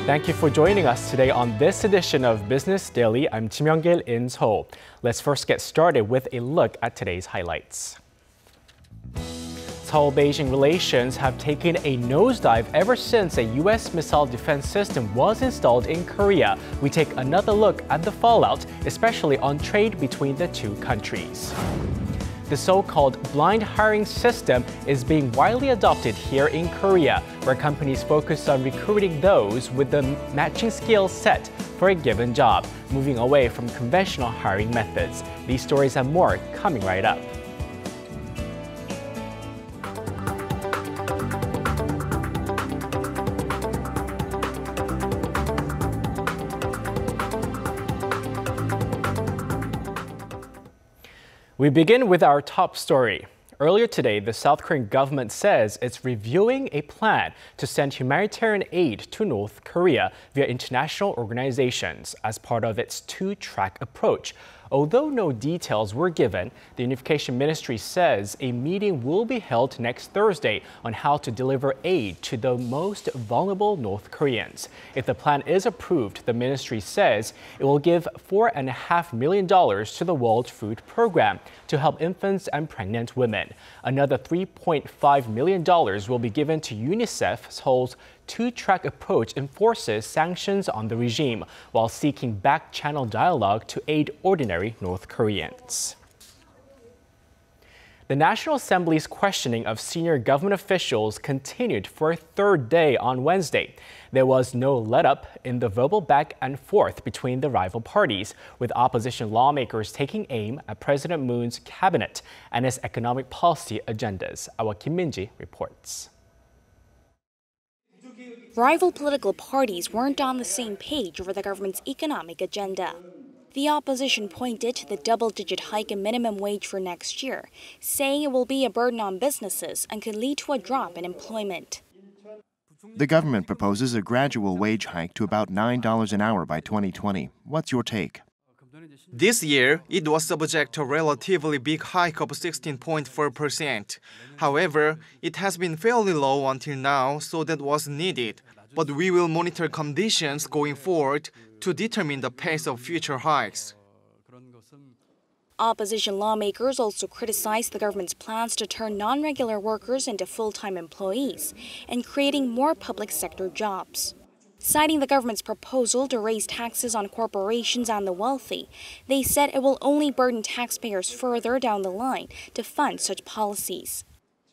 Thank you for joining us today on this edition of Business Daily. I'm Kim Young-gil in Seoul. Let's first get started with a look at today's highlights. Seoul-Beijing relations have taken a nosedive ever since a U.S. missile defense system was installed in Korea. We take another look at the fallout, especially on trade between the two countries. The so-called blind hiring system is being widely adopted here in Korea, where companies focus on recruiting those with the matching skill set for a given job, moving away from conventional hiring methods. These stories and more coming right up. We begin with our top story. Earlier today, the South Korean government says it's reviewing a plan to send humanitarian aid to North Korea via international organizations as part of its two-track approach. Although no details were given, the Unification Ministry says a meeting will be held next Thursday on how to deliver aid to the most vulnerable North Koreans. If the plan is approved, the ministry says it will give $4.5 million to the World Food Program to help infants and pregnant women. Another $3.5 million will be given to UNICEF. Seoul's two-track approach enforces sanctions on the regime while seeking back-channel dialogue to aid ordinary North Koreans. The National Assembly's questioning of senior government officials continued for a third day on Wednesday. There was no let-up in the verbal back and forth between the rival parties, with opposition lawmakers taking aim at President Moon's cabinet and his economic policy agendas. Our Kim Min-ji reports. Rival political parties weren't on the same page over the government's economic agenda. The opposition pointed to the double-digit hike in minimum wage for next year, saying it will be a burden on businesses and could lead to a drop in employment. The government proposes a gradual wage hike to about $9 an hour by 2020. What's your take? This year, it was subject to a relatively big hike of 16.4%. However, it has been fairly low until now, so that was needed. But we will monitor conditions going forward to determine the pace of future hikes. Opposition lawmakers also criticized the government's plans to turn non-regular workers into full-time employees and creating more public sector jobs. Citing the government's proposal to raise taxes on corporations and the wealthy, they said it will only burden taxpayers further down the line to fund such policies.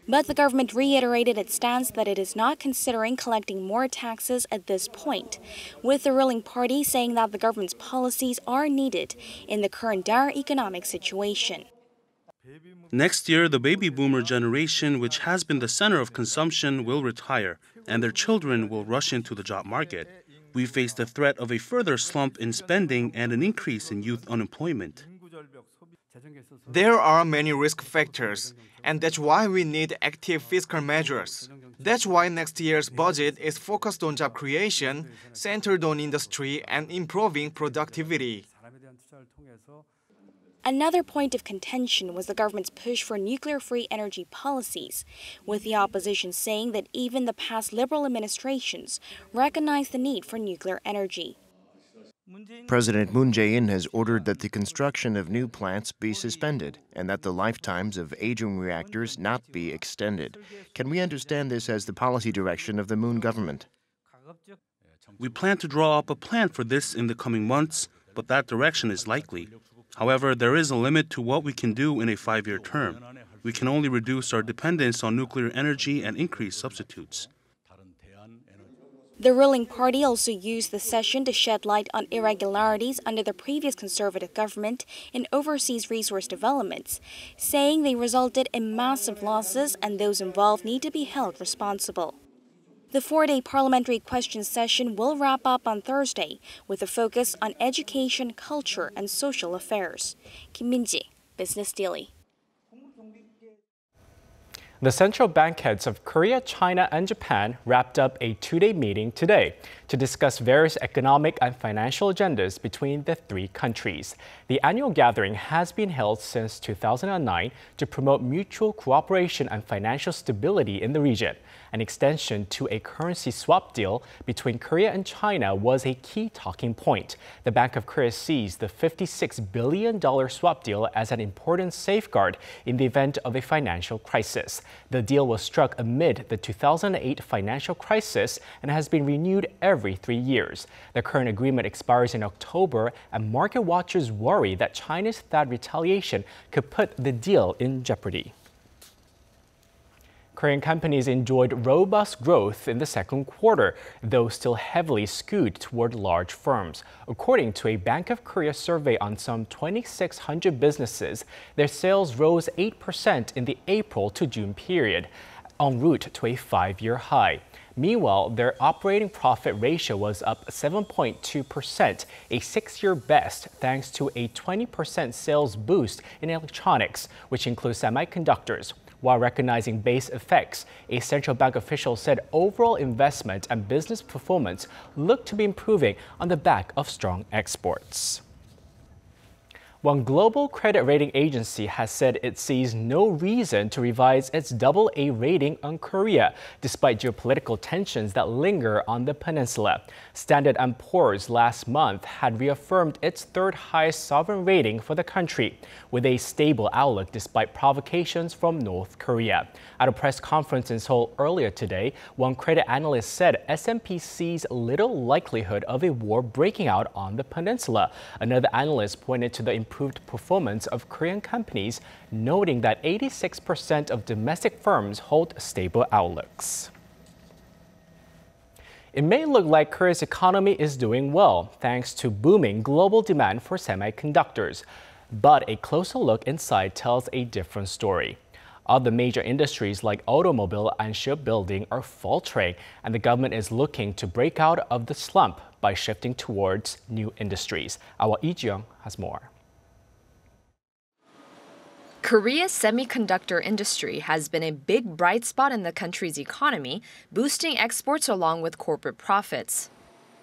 But the government reiterated its stance that it is not considering collecting more taxes at this point, with the ruling party saying that the government's policies are needed in the current dire economic situation. Next year, the baby boomer generation, which has been the center of consumption, will retire, and their children will rush into the job market. We face the threat of a further slump in spending and an increase in youth unemployment. There are many risk factors, and that's why we need active fiscal measures. That's why next year's budget is focused on job creation, centered on industry, and improving productivity. Another point of contention was the government's push for nuclear-free energy policies, with the opposition saying that even the past Liberal administrations recognize the need for nuclear energy. President Moon Jae-in has ordered that the construction of new plants be suspended and that the lifetimes of aging reactors not be extended. Can we understand this as the policy direction of the Moon government? We plan to draw up a plan for this in the coming months, but that direction is likely. However, there is a limit to what we can do in a 5-year term. We can only reduce our dependence on nuclear energy and increase substitutes. The ruling party also used the session to shed light on irregularities under the previous conservative government in overseas resource developments, saying they resulted in massive losses and those involved need to be held responsible. The 4-day parliamentary question session will wrap up on Thursday with a focus on education, culture, and social affairs. Kim Min-ji, Business Daily. The central bank heads of Korea, China, and Japan wrapped up a two-day meeting today to discuss various economic and financial agendas between the three countries. The annual gathering has been held since 2009 to promote mutual cooperation and financial stability in the region. An extension to a currency swap deal between Korea and China was a key talking point. The Bank of Korea sees the $56 billion swap deal as an important safeguard in the event of a financial crisis. The deal was struck amid the 2008 financial crisis and has been renewed every 3 years. The current agreement expires in October, and market watchers worry that China's THAAD retaliation could put the deal in jeopardy. Korean companies enjoyed robust growth in the second quarter, though still heavily skewed toward large firms. According to a Bank of Korea survey on some 2,600 businesses, their sales rose 8% in the April to June period, en route to a 5-year high. Meanwhile, their operating profit ratio was up 7.2%, a 6-year best thanks to a 20% sales boost in electronics, which includes semiconductors. While recognizing base effects, a central bank official said overall investment and business performance look to be improving on the back of strong exports. One global credit rating agency has said it sees no reason to revise its AA rating on Korea, despite geopolitical tensions that linger on the peninsula. Standard & Poor's last month had reaffirmed its third highest sovereign rating for the country, with a stable outlook despite provocations from North Korea. At a press conference in Seoul earlier today, one credit analyst said S&P sees little likelihood of a war breaking out on the peninsula. Another analyst pointed to the improved performance of Korean companies, noting that 86% of domestic firms hold stable outlooks. It may look like Korea's economy is doing well, thanks to booming global demand for semiconductors. But a closer look inside tells a different story. Other major industries like automobile and shipbuilding are faltering, and the government is looking to break out of the slump by shifting towards new industries. Our Lee Ji-young has more. Korea's semiconductor industry has been a big bright spot in the country's economy, boosting exports along with corporate profits.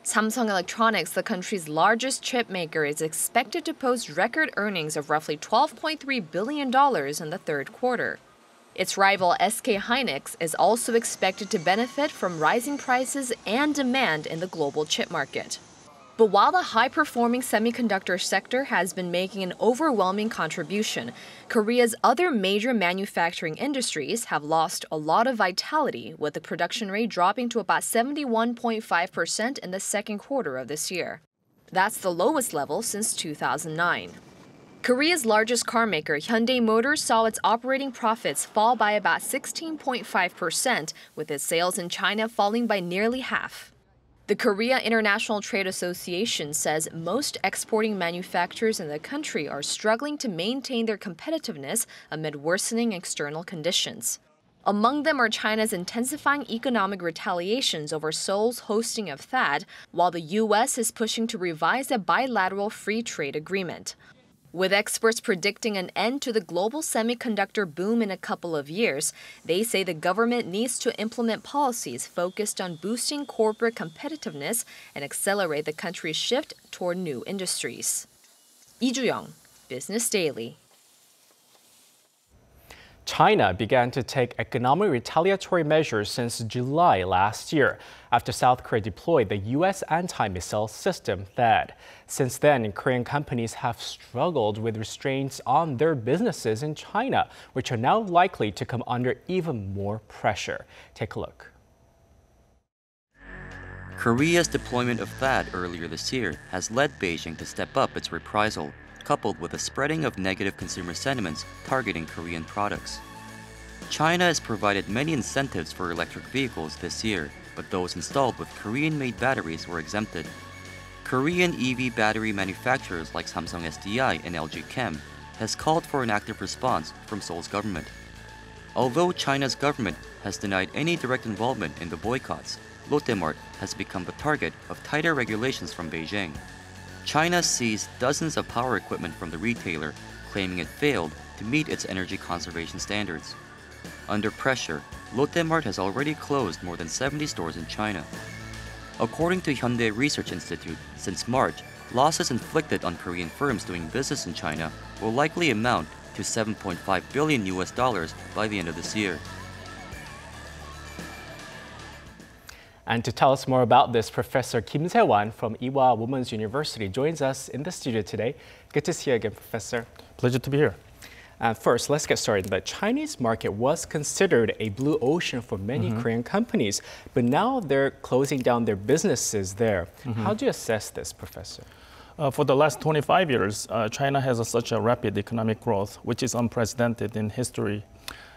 Samsung Electronics, the country's largest chip maker, is expected to post record earnings of roughly $12.3 billion in the third quarter. Its rival SK hynix is also expected to benefit from rising prices and demand in the global chip market. But while the high-performing semiconductor sector has been making an overwhelming contribution, Korea's other major manufacturing industries have lost a lot of vitality, with the production rate dropping to about 71.5% in the second quarter of this year. That's the lowest level since 2009. Korea's largest car maker, Hyundai Motors, saw its operating profits fall by about 16.5%, with its sales in China falling by nearly half. The Korea International Trade Association says most exporting manufacturers in the country are struggling to maintain their competitiveness amid worsening external conditions. Among them are China's intensifying economic retaliations over Seoul's hosting of THAAD, while the U.S. is pushing to revise a bilateral free trade agreement. With experts predicting an end to the global semiconductor boom in a couple of years, they say the government needs to implement policies focused on boosting corporate competitiveness and accelerate the country's shift toward new industries. Lee Ji-young, Business Daily. China began to take economic retaliatory measures since July last year, after South Korea deployed the U.S. anti-missile system THAAD. Since then, Korean companies have struggled with restraints on their businesses in China, which are now likely to come under even more pressure. Take a look. Korea's deployment of THAAD earlier this year has led Beijing to step up its reprisal, coupled with the spreading of negative consumer sentiments targeting Korean products. China has provided many incentives for electric vehicles this year, but those installed with Korean-made batteries were exempted. Korean EV battery manufacturers like Samsung SDI and LG Chem has called for an active response from Seoul's government. Although China's government has denied any direct involvement in the boycotts, Lotte Mart has become the target of tighter regulations from Beijing. China seized dozens of power equipment from the retailer, claiming it failed to meet its energy conservation standards. Under pressure, Lotte Mart has already closed more than 70 stores in China. According to Hyundai Research Institute, since March, losses inflicted on Korean firms doing business in China will likely amount to $7.5 billion by the end of this year. And to tell us more about this, Professor Kim Se-wan from Ewha Women's University joins us in the studio today. Good to see you again, Professor. Pleasure to be here. First, let's get started. The Chinese market was considered a blue ocean for many Korean companies, but now they're closing down their businesses there. How do you assess this, Professor? For the last 25 years, China has such a rapid economic growth, which is unprecedented in history.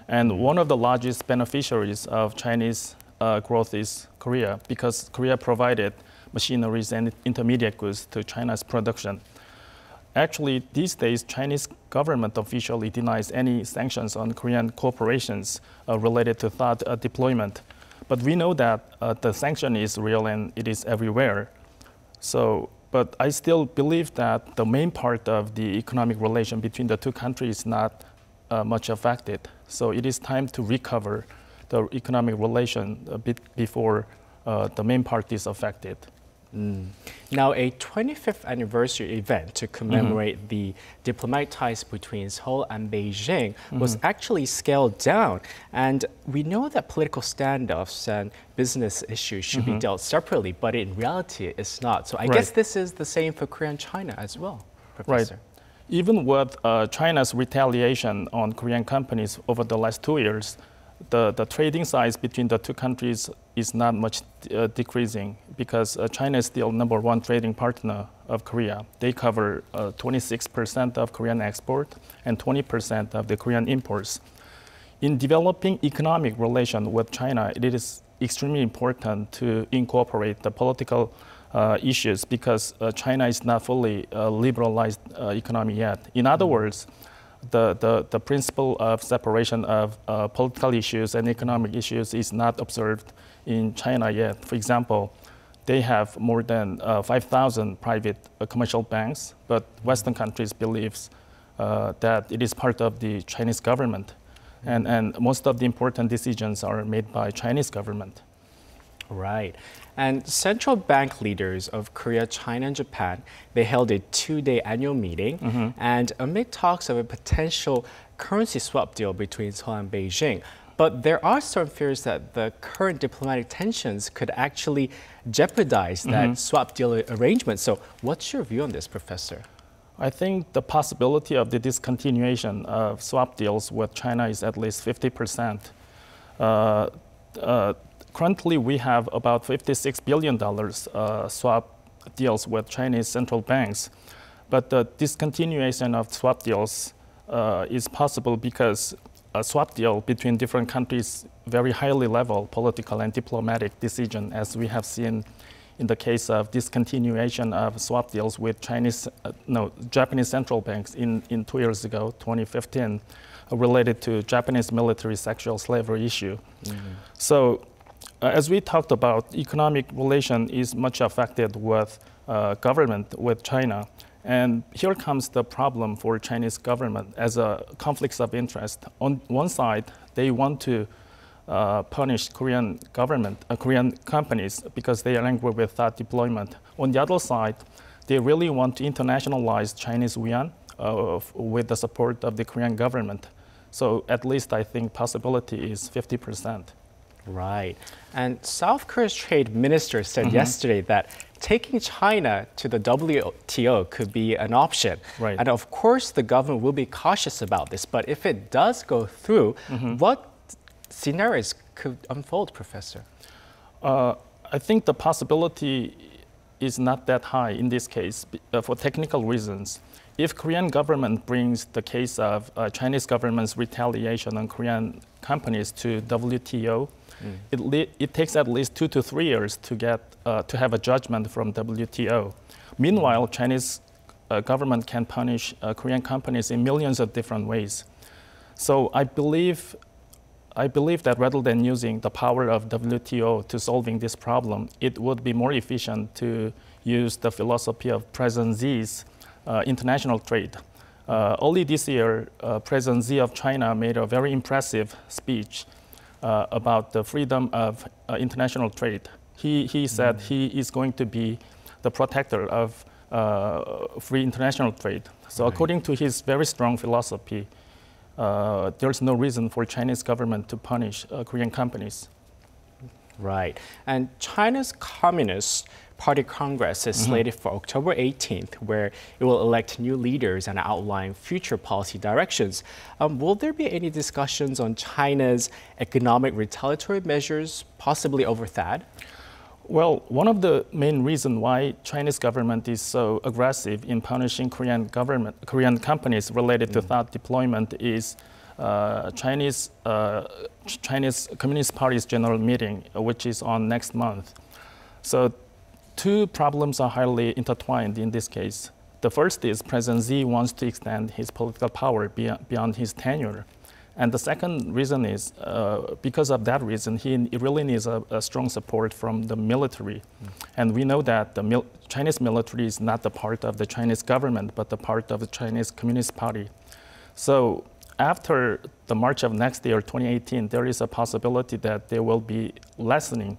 And one of the largest beneficiaries of Chinese growth is Korea, because Korea provided machineries and intermediate goods to China's production. Actually, these days, Chinese government officially denies any sanctions on Korean corporations related to THAAD deployment. But we know that the sanction is real and it is everywhere. But I still believe that the main part of the economic relation between the two countries is not much affected. So it is time to recover the economic relation a bit before the main part is affected. Now, a 25th anniversary event to commemorate the diplomatic ties between Seoul and Beijing was actually scaled down. And we know that political standoffs and business issues should be dealt separately, but in reality, it's not. So I guess this is the same for Korea and China as well, Professor. Right. Even with China's retaliation on Korean companies over the last 2 years, the trading size between the two countries is not much decreasing, because China is still #1 trading partner of Korea. They cover 26% of Korean export and 20% of the Korean imports. In developing economic relation with China, it is extremely important to incorporate the political issues, because China is not fully liberalized economy yet. In other words, the principle of separation of political issues and economic issues is not observed in China yet. For example, they have more than 5,000 private commercial banks, but Western countries believe that it is part of the Chinese government. And most of the important decisions are made by Chinese government. Right. And central bank leaders of Korea, China, and Japan, they held a 2-day annual meeting. And amid talks of a potential currency swap deal between Seoul and Beijing, but there are some fears that the current diplomatic tensions could actually jeopardize that swap deal arrangement. So what's your view on this, Professor? I think the possibility of the discontinuation of swap deals with China is at least 50%. Currently, we have about $56 billion swap deals with Chinese central banks. But the discontinuation of swap deals is possible because a swap deal between different countries very highly level political and diplomatic decision, as we have seen in the case of discontinuation of swap deals with Japanese central banks in 2 years ago, 2015, related to Japanese military sexual slavery issue. So as we talked about, economic relation is much affected with government with China. And here comes the problem for Chinese government as a conflicts of interest. On one side, they want to punish Korean government, Korean companies, because they are angry with that deployment. On the other side, they really want to internationalize Chinese yuan with the support of the Korean government. So at least I think possibility is 50%. Right. And South Korea's trade minister said yesterday that taking China to the WTO could be an option. Right. And of course, the government will be cautious about this. But if it does go through, what scenarios could unfold, Professor? I think the possibility is not that high in this case for technical reasons. If Korean government brings the case of Chinese government's retaliation on Korean companies to WTO, it takes at least 2 to 3 years to get to have a judgment from WTO. Meanwhile, Chinese government can punish Korean companies in millions of different ways. So I believe that rather than using the power of WTO to solving this problem, it would be more efficient to use the philosophy of President Xi's international trade. Early this year, President Xi of China made a very impressive speech about the freedom of international trade. He said he is going to be the protector of free international trade. So according to his very strong philosophy, there's no reason for Chinese government to punish Korean companies. Right. And China's Communist Party Congress is slated for October 18th, where it will elect new leaders and outline future policy directions. Will there be any discussions on China's economic retaliatory measures, possibly over THAAD? Well, one of the main reasons why Chinese government is so aggressive in punishing Korean companies related to THAAD deployment is Chinese Communist Party's general meeting, which is on next month. So two problems are highly intertwined in this case. The first is President Xi wants to extend his political power beyond his tenure. And the second reason is, because of that reason, he really needs a strong support from the military. And we know that the Chinese military is not the part of the Chinese government, but the part of the Chinese Communist Party. So after the March of next year, 2018, there is a possibility that there will be lessening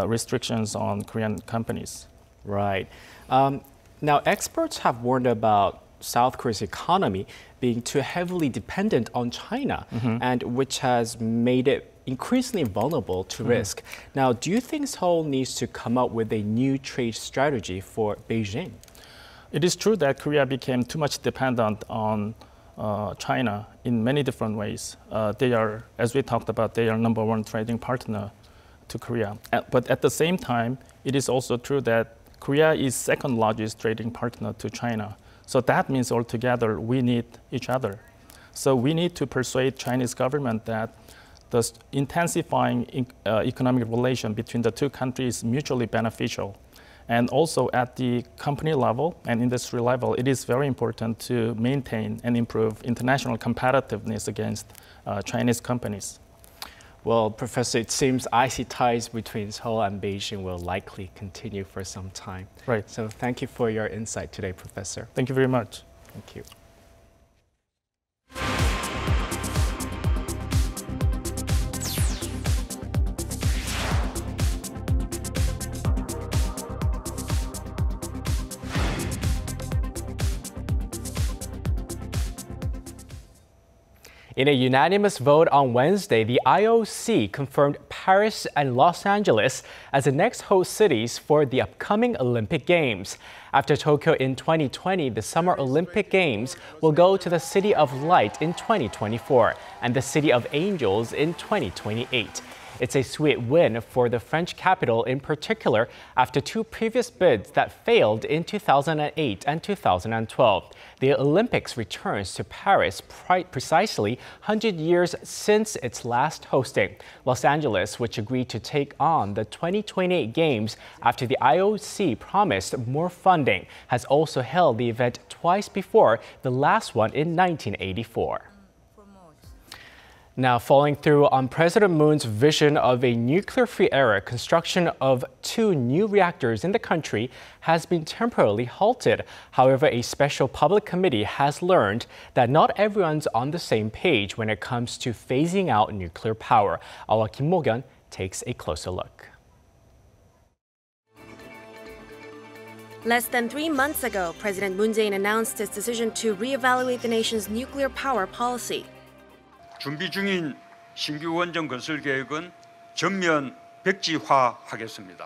restrictions on Korean companies. Right. Now, experts have warned about South Korea's economy being too heavily dependent on China, and which has made it increasingly vulnerable to risk. Now, do you think Seoul needs to come up with a new trade strategy for Beijing? It is true that Korea became too much dependent on China in many different ways. They are, as we talked about, they are #1 trading partner to Korea. But at the same time, it is also true that Korea is second largest trading partner to China. So that means altogether we need each other. So we need to persuade Chinese government that the intensifying economic relation between the two countries is mutually beneficial. And also at the company level and industry level, it is very important to maintain and improve international competitiveness against Chinese companies. Well, Professor, it seems icy ties between Seoul and Beijing will likely continue for some time. Right. So thank you for your insight today, Professor. Thank you very much. Thank you. In a unanimous vote on Wednesday, the IOC confirmed Paris and Los Angeles as the next host cities for the upcoming Olympic Games. After Tokyo in 2020, the Summer Olympic Games will go to the City of Light in 2024 and the City of Angels in 2028. It's a sweet win for the French capital in particular after two previous bids that failed in 2008 and 2012. The Olympics returns to Paris precisely 100 years since its last hosting. Los Angeles, which agreed to take on the 2028 Games after the IOC promised more funding, has also held the event twice before, the last one in 1984. Now, following through on President Moon's vision of a nuclear-free era, construction of 2 new reactors in the country has been temporarily halted. However, a special public committee has learned that not everyone's on the same page when it comes to phasing out nuclear power. Our Kim Mo-kyun takes a closer look. Less than 3 months ago, President Moon Jae-in announced his decision to reevaluate the nation's nuclear power policy. 준비 중인 신규 원전 건설 계획은 전면 백지화하겠습니다.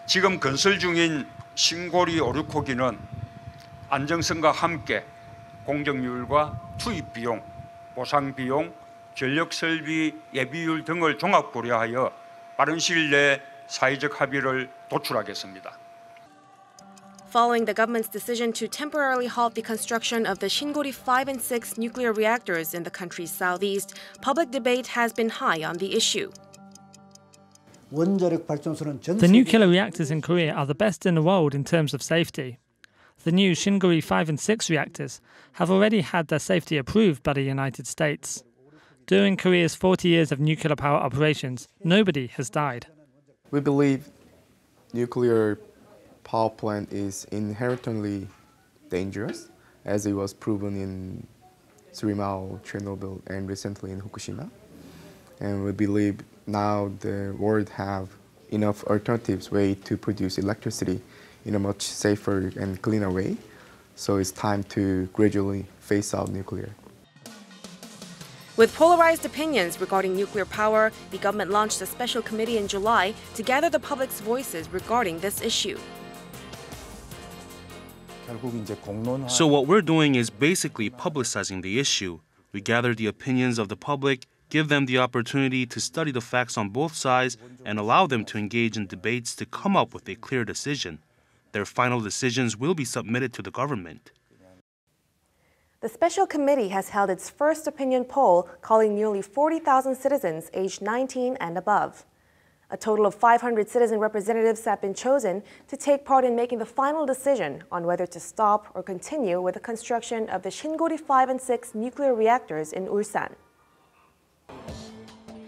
지금 건설 중인 신고리 5,6호기는 안정성과 함께 공정률과 투입 비용, 보상 비용, 전력 설비 예비율 등을 종합 고려하여 빠른 시일 내에 사회적 합의를 도출하겠습니다. Following the government's decision to temporarily halt the construction of the Shingori 5 and 6 nuclear reactors in the country's southeast, public debate has been high on the issue. The nuclear reactors in Korea are the best in the world in terms of safety. The new Shingori 5 and 6 reactors have already had their safety approved by the United States. During Korea's 40 years of nuclear power operations, nobody has died. We believe nuclear power plant is inherently dangerous as it was proven in Three Mile, Chernobyl, and recently in Fukushima. And we believe now the world have enough alternatives way to produce electricity in a much safer and cleaner way. So it's time to gradually phase out nuclear. With polarized opinions regarding nuclear power, the government launched a special committee in July to gather the public's voices regarding this issue. So what we're doing is basically publicizing the issue. We gather the opinions of the public, give them the opportunity to study the facts on both sides, and allow them to engage in debates to come up with a clear decision. Their final decisions will be submitted to the government. The special committee has held its first opinion poll, calling nearly 40,000 citizens aged 19 and above. A total of 500 citizen representatives have been chosen to take part in making the final decision on whether to stop or continue with the construction of the Shingori 5 and 6 nuclear reactors in Ulsan.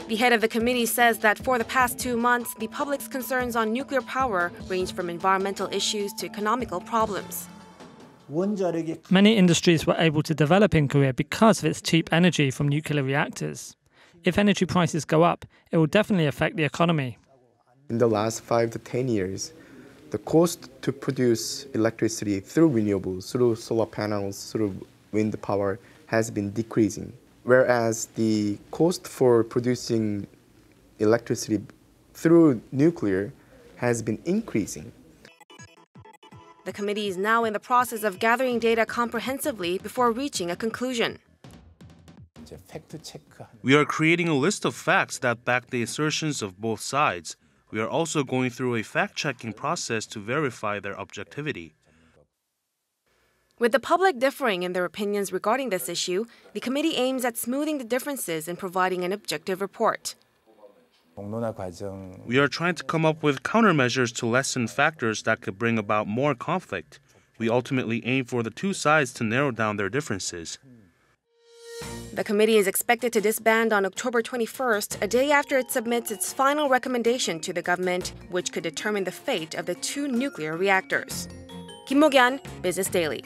The head of the committee says that for the past 2 months, the public's concerns on nuclear power range from environmental issues to economical problems. Many industries were able to develop in Korea because of its cheap energy from nuclear reactors. If energy prices go up, it will definitely affect the economy. In the last 5 to 10 years, the cost to produce electricity through renewables, through solar panels, through wind power has been decreasing, whereas the cost for producing electricity through nuclear has been increasing. The committee is now in the process of gathering data comprehensively before reaching a conclusion. We are creating a list of facts that back the assertions of both sides. We are also going through a fact-checking process to verify their objectivity. With the public differing in their opinions regarding this issue, the committee aims at smoothing the differences and providing an objective report. We are trying to come up with countermeasures to lessen factors that could bring about more conflict. We ultimately aim for the two sides to narrow down their differences. The committee is expected to disband on October 21st, a day after it submits its final recommendation to the government, which could determine the fate of the 2 nuclear reactors. Kim Mo-gyan, Business Daily.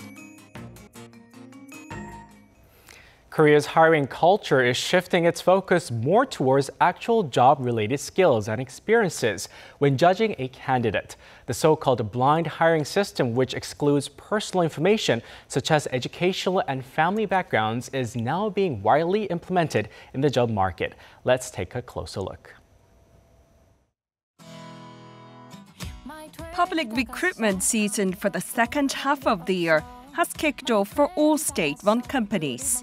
Korea's hiring culture is shifting its focus more towards actual job-related skills and experiences when judging a candidate. The so-called blind hiring system, which excludes personal information such as educational and family backgrounds, is now being widely implemented in the job market. Let's take a closer look. Public recruitment season for the second half of the year has kicked off for all state-run companies.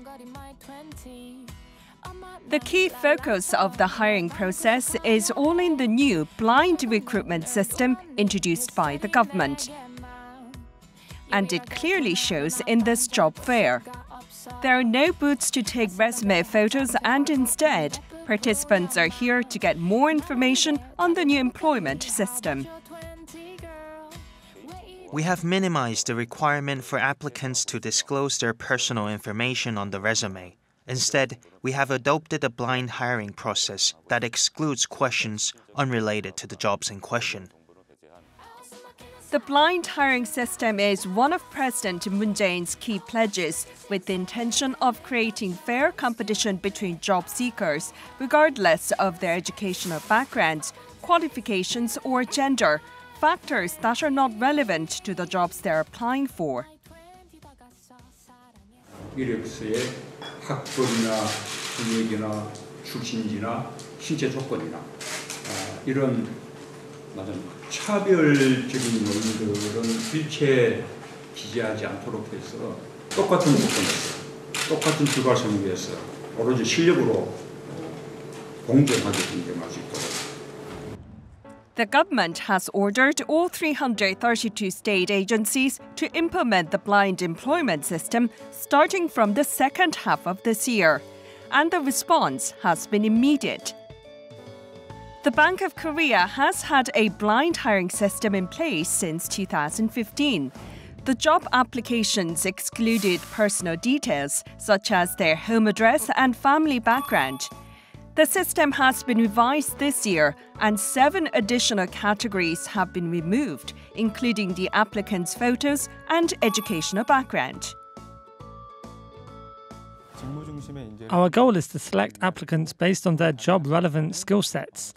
The key focus of the hiring process is all in the new blind recruitment system introduced by the government. And it clearly shows in this job fair. There are no booths to take resume photos, and instead, participants are here to get more information on the new employment system. We have minimized the requirement for applicants to disclose their personal information on the resume. Instead, we have adopted a blind hiring process that excludes questions unrelated to the jobs in question. The blind hiring system is one of President Moon Jae-in's key pledges, with the intention of creating fair competition between job seekers, regardless of their educational backgrounds, qualifications, or gender, factors that are not relevant to the jobs they're applying for. 이력서에 학벌이나学历이나 출신지나 신체 조건이나 이런 차별적인 요인들은 일체 기재하지 않도록 해서 똑같은 조건에서 똑같은 출발선을 위해서 오로지 실력으로 공정하게 경쟁할 수 있도록. The government has ordered all 332 state agencies to implement the blind employment system starting from the second half of this year, and the response has been immediate. The Bank of Korea has had a blind hiring system in place since 2015. The job applications excluded personal details such as their home address and family background. The system has been revised this year, and 7 additional categories have been removed, including the applicant's photos and educational background. Our goal is to select applicants based on their job-relevant skill sets,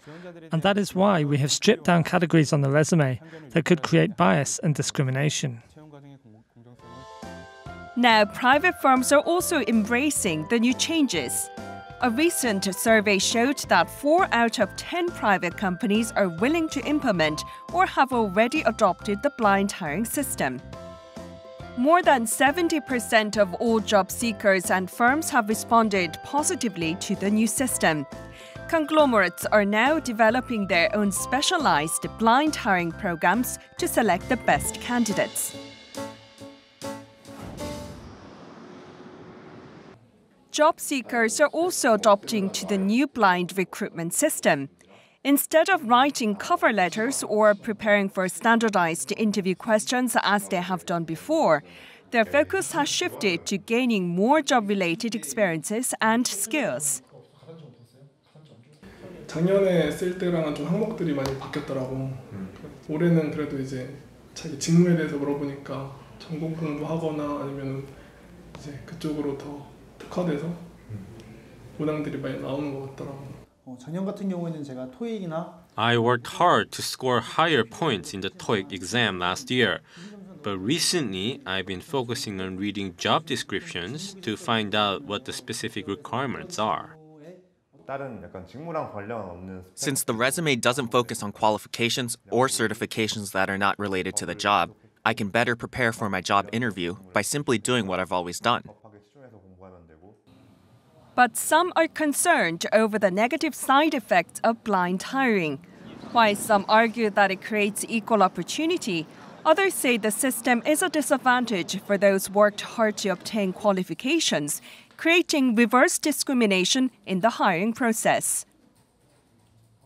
and that is why we have stripped down categories on the resume that could create bias and discrimination. Now, private firms are also embracing the new changes. A recent survey showed that 4 out of 10 private companies are willing to implement or have already adopted the blind hiring system. More than 70% of all job seekers and firms have responded positively to the new system. Conglomerates are now developing their own specialized blind hiring programs to select the best candidates. Job seekers are also adopting to the new blind recruitment system. Instead of writing cover letters or preparing for standardized interview questions as they have done before, their focus has shifted to gaining more job-related experiences and skills. 작년에 쓸 때랑은 좀 항목들이 많이 바뀌었더라고. 올해는 그래도 이제 자기 직무에 대해서 물어보니까 전공 공부하거나 아니면 이제 그쪽으로 더 특화돼서 문항들이 많이 나오는 것 같더라고. 작년 같은 경우에는 제가 토익이나 I worked hard to score higher points in the TOEIC exam last year, but recently I've been focusing on reading job descriptions to find out what the specific requirements are. Since the resume doesn't focus on qualifications or certifications that are not related to the job, I can better prepare for my job interview by simply doing what I've always done. But some are concerned over the negative side effects of blind hiring. While some argue that it creates equal opportunity, others say the system is a disadvantage for those worked hard to obtain qualifications, creating reverse discrimination in the hiring process.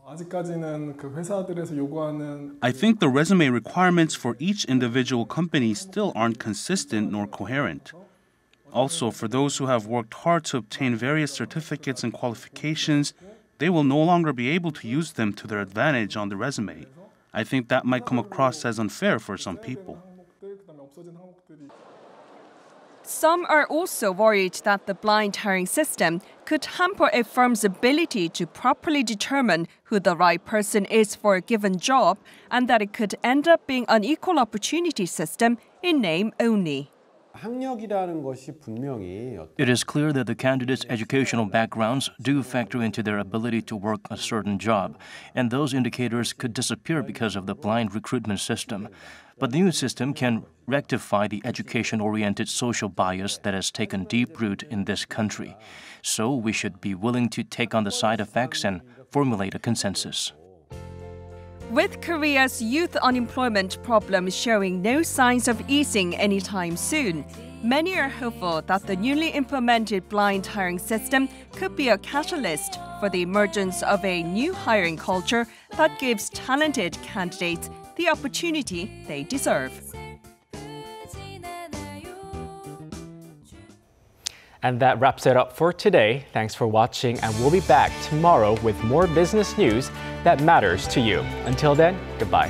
아직까지는 그 회사들에서 요구하는 I think the resume requirements for each individual company still aren't consistent nor coherent. Also, for those who have worked hard to obtain various certificates and qualifications, they will no longer be able to use them to their advantage on the resume. I think that might come across as unfair for some people. Some are also worried that the blind hiring system could hamper a firm's ability to properly determine who the right person is for a given job, and that it could end up being an equal opportunity system in name only. It is clear that the candidates' educational backgrounds do factor into their ability to work a certain job, and those indicators could disappear because of the blind recruitment system. But the new system can rectify the education-oriented social bias that has taken deep root in this country. So we should be willing to take on the side effects and formulate a consensus. With Korea's youth unemployment problem showing no signs of easing anytime soon, many are hopeful that the newly implemented blind hiring system could be a catalyst for the emergence of a new hiring culture that gives talented candidates the opportunity they deserve. And that wraps it up for today. Thanks for watching, and we'll be back tomorrow with more business news that matters to you. Until then, goodbye.